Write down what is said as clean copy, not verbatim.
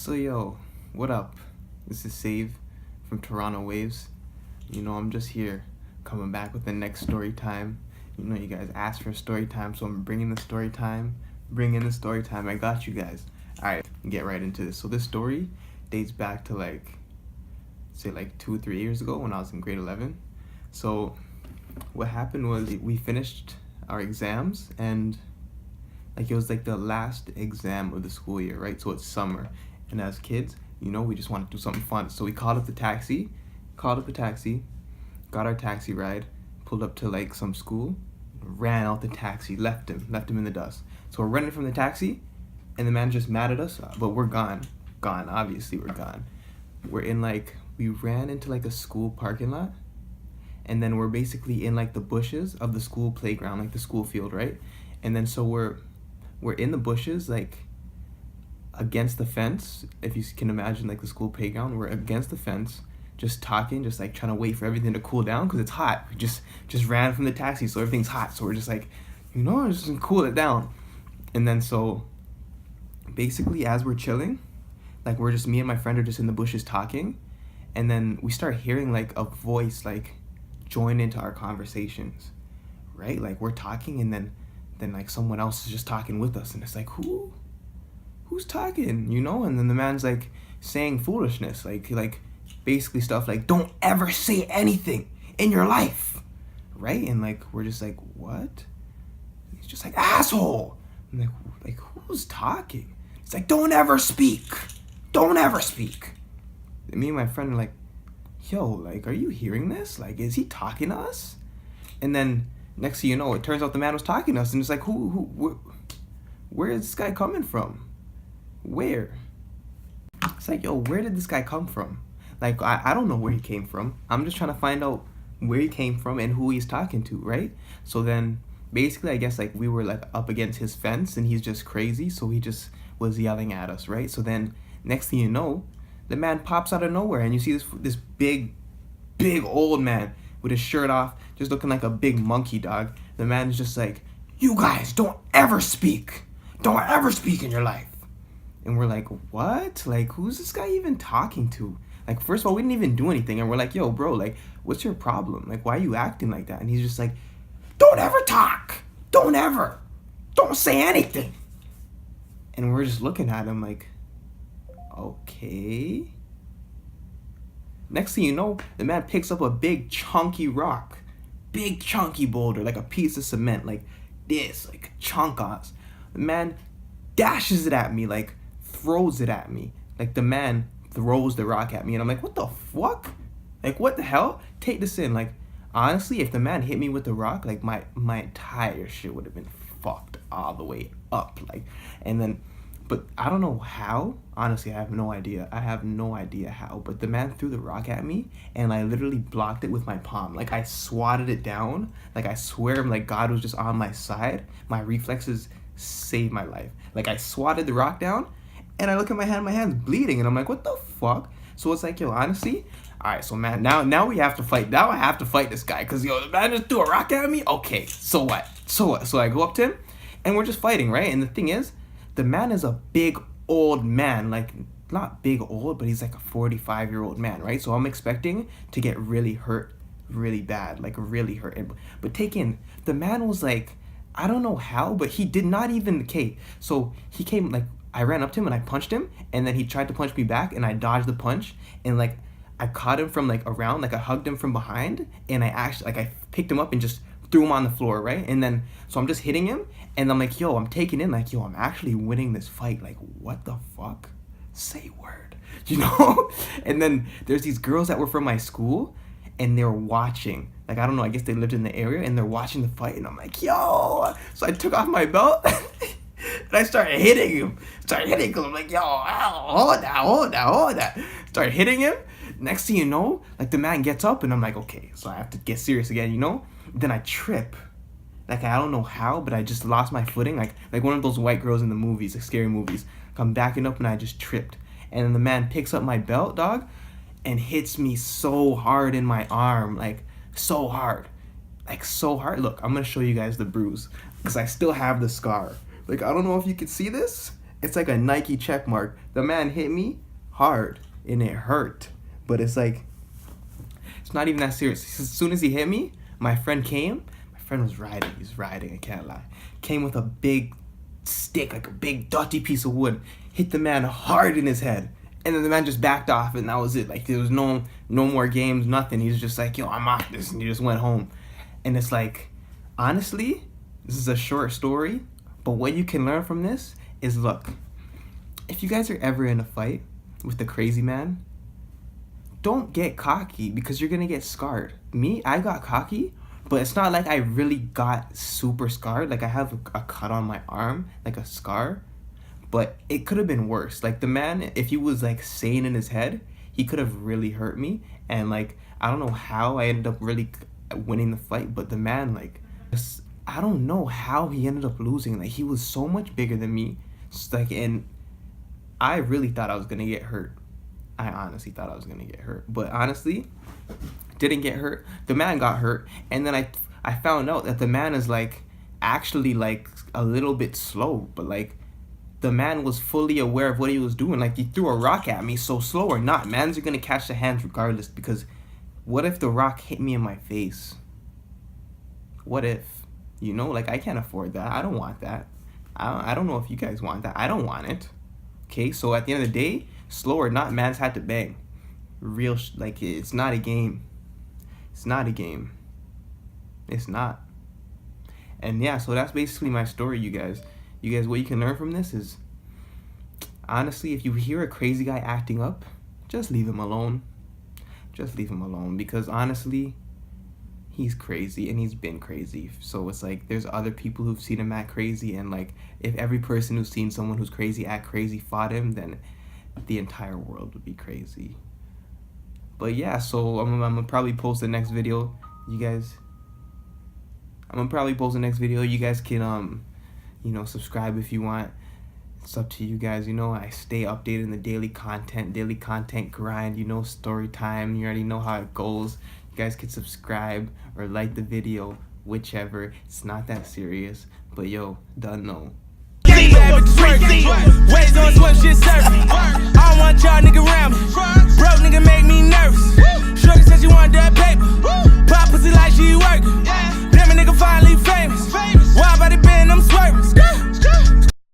So yo, what up? This is Save from Toronto Waves. I'm just here coming back with the next story time. You guys asked for a story time, so I'm bringing the story time. I got you guys. Alright, get right into this. So this story dates back to like 2 or 3 years ago when I was in grade 11. So what happened was we finished our exams and it was like the last exam of the school year, right? So it's summer. And as kids, we just want to do something fun. So we called up the taxi, got our taxi ride, pulled up to like some school, ran out the taxi, left him in the dust. So we're running from the taxi, and the man just mad at us, but we're gone, obviously we're gone. We ran into like a school parking lot, and then we're basically in like the bushes of the school playground, like the school field, right? And then so we're in the bushes, like against the fence, if you can imagine like the school playground. We're against the fence, just talking, just like trying to wait for everything to cool down because it's hot. We just ran from the taxi, so everything's hot. So we're just like, just cool it down. And then so basically as we're chilling, like we're just, me and my friend are just in the bushes talking, and then we start hearing like a voice like join into our conversations, right? Like we're talking, and then like someone else is just talking with us, and it's like, who's talking, and then the man's like saying foolishness, like basically stuff like, don't ever say anything in your life, right? And like we're just like, what? He's just like, asshole. I'm like who's talking? It's like, don't ever speak, and me and my friend are like, yo, like, are you hearing this? Like, is he talking to us? And then next thing you know, it turns out the man was talking to us, and it's like, where is this guy coming from? Where? It's like, yo, where did this guy come from? Like, I don't know where he came from. I'm just trying to find out where he came from and who he's talking to, right? So then basically, I guess like we were like up against his fence, and he's just crazy, so he just was yelling at us, right? So then next thing you know, the man pops out of nowhere, and you see this big old man with his shirt off, just looking like a big monkey dog. The man is just like, you guys don't ever speak in your life. And we're like, what? Like, who's this guy even talking to? Like, first of all, we didn't even do anything, and we're like, yo, bro, like, what's your problem? Like, why are you acting like that? And he's just like, don't ever talk, don't say anything. And we're just looking at him like, okay. Next thing you know, the man picks up a big chunky rock, big chunky boulder, like a piece of cement, like this, like a chunk on us. The man dashes it at me, like throws it at me. Like the man throws the rock at me, and I'm like, what the fuck? Like, what the hell? Take this in. Like, honestly, if the man hit me with the rock, like my entire shit would have been fucked all the way up. Like, and then, but I don't know how. Honestly, I have no idea how. But the man threw the rock at me, and I literally blocked it with my palm. Like, I swatted it down. Like, I swear, like, God was just on my side. My reflexes saved my life. Like, I swatted the rock down, and I look at my hand, my hand's bleeding, and I'm like, what the fuck? So it's like, yo, honestly, all right, so man, now we have to fight. Now I have to fight this guy, because, yo, the man just threw a rock at me? Okay, so what? So I go up to him, and we're just fighting, right? And the thing is, the man is a big old man, like, not big old, but he's like a 45-year-old man, right? So I'm expecting to get really hurt, really bad, like really hurt. But take in, the man was like, I don't know how, but he did not even, okay, so he came, like, I ran up to him and I punched him, and then he tried to punch me back, and I dodged the punch, and like, I caught him from like around, like I hugged him from behind, and I picked him up and just threw him on the floor, right? And then, so I'm just hitting him, and I'm like, yo, I'm taking in, like, yo, I'm actually winning this fight. Like, what the fuck? Say word, And then there's these girls that were from my school, and they're watching. Like, I don't know, I guess they lived in the area, and they're watching the fight, and I'm like, yo. So I took off my belt, and I started hitting him. I'm like, yo, hold that. Started hitting him. Next thing you know, like, the man gets up, and I'm like, okay, so I have to get serious again, Then I trip. Like, I don't know how, but I just lost my footing. Like one of those white girls in the movies, like scary movies. I'm backing up, and I just tripped. And then the man picks up my belt, dog, and hits me so hard in my arm. Like, so hard. Look, I'm going to show you guys the bruise, because I still have the scar. Like, I don't know if you can see this. It's like a Nike check mark. The man hit me hard and it hurt. But it's like, it's not even that serious. As soon as he hit me, my friend came. My friend was riding. He's riding, I can't lie. Came with a big stick, like a big dirty piece of wood. Hit the man hard in his head. And then the man just backed off and that was it. Like there was no more games, nothing. He was just like, yo, I'm off this. And he just went home. And it's like, honestly, this is a short story. But what you can learn from this is, look, if you guys are ever in a fight with the crazy man, don't get cocky because you're gonna get scarred. Me, I got cocky, but it's not like I really got super scarred. Like I have a cut on my arm, like a scar, but it could have been worse. Like the man, if he was like sane in his head, he could have really hurt me. And like, I don't know how I ended up really winning the fight, but the man, like, just, I don't know how he ended up losing. Like he was so much bigger than me. It's like, and I really thought I was gonna get hurt. I honestly thought I was gonna get hurt, but honestly, didn't get hurt. The man got hurt, and then I found out that the man is like actually like a little bit slow, but like the man was fully aware of what he was doing. Like he threw a rock at me, so slow or not, mans are gonna catch the hands regardless. Because what if the rock hit me in my face? What if? You know, like I can't afford that. I don't want that. I don't know if you guys want that. I don't want it. Okay, so at the end of the day, slow or not, man's had to bang. Real, like, it's not a game. It's not a game. It's not. And yeah, so that's basically my story, you guys. You guys, what you can learn from this is, honestly, if you hear a crazy guy acting up, just leave him alone. Just leave him alone, because honestly, he's crazy and he's been crazy. So it's like there's other people who've seen him act crazy, and like if every person who's seen someone who's crazy act crazy fought him, then the entire world would be crazy. But yeah, so I'm gonna probably post the next video, you guys. I'm gonna probably post the next video. You guys can you know, subscribe if you want. It's up to you guys. You know, I stay updated in the daily content grind, you know, story time. You already know how it goes. You guys can subscribe or like the video, whichever. It's not that serious, but yo, done know.